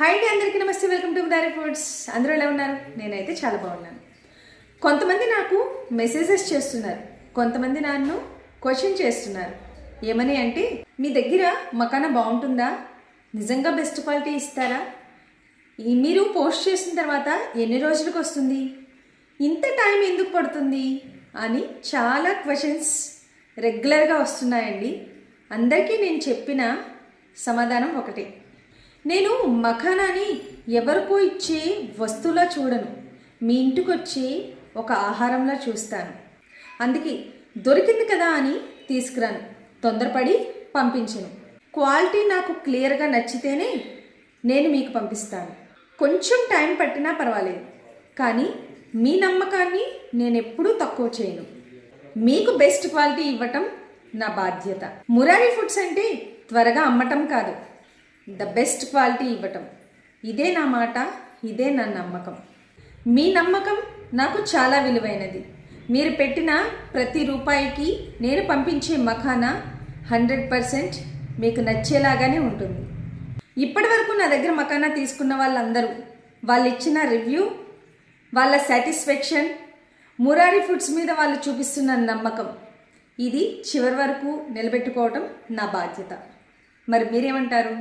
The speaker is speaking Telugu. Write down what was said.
హాయ్ అండి, అందరికీ నమస్తే. Welcome to Murari foods. అందరూ ఎలా ఉన్నారు? నేనైతే చాలా బాగున్నాను. కొంతమంది నాకు మెసేజెస్ చేస్తున్నారు, కొంతమంది నన్ను క్వశ్చన్ చేస్తున్నారు. ఏమని అంటే, మీ దగ్గర మకానా బాగుంటుందా, నిజంగా బెస్ట్ క్వాలిటీ ఇస్తారా, మీరు పోస్ట్ చేసిన తర్వాత ఎన్ని రోజులకు వస్తుంది, ఇంత టైం ఎందుకు పడుతుంది అని చాలా క్వశ్చన్స్ రెగ్యులర్గా వస్తున్నాయండి. అందరికీ నేను చెప్పిన సమాధానం ఒకటే, నేను మఖానాని ఎవరికో ఇచ్చే వస్తువులా చూడను, మీ ఇంటికి వచ్చి ఒక ఆహారంలా చూస్తాను. అందుకే దొరికింది కదా అని తీసుకురాను, తొందరపడి పంపించను. క్వాలిటీ నాకు క్లియర్గా నచ్చితేనే నేను మీకు పంపిస్తాను. కొంచెం టైం పట్టినా పర్వాలేదు, కానీ మీ నమ్మకాన్ని నేను ఎప్పుడూ తక్కువ చేయను. మీకు బెస్ట్ క్వాలిటీ ఇవ్వటం నా బాధ్యత. మురారి ఫుడ్స్ అంటే త్వరగా అమ్మటం కాదు, ద బెస్ట్ క్వాలిటీ ఇవ్వటం. ఇదే నా మాట, ఇదే నా నమ్మకం. మీ నమ్మకం నాకు చాలా విలువైనది. మీరు పెట్టిన ప్రతి రూపాయికి నేను పంపించే మఖానా 100% మీకు నచ్చేలాగానే ఉంటుంది. ఇప్పటి వరకు నా దగ్గర మఖానా తీసుకున్న వాళ్ళందరూ వాళ్ళు ఇచ్చిన రివ్యూ, వాళ్ళ సాటిస్ఫాక్షన్, మురారి ఫుడ్స్ మీద వాళ్ళు చూపిస్తున్న నమ్మకం, ఇది చివరి వరకు నిలబెట్టుకోవటం నా బాధ్యత. మరి మీరేమంటారు?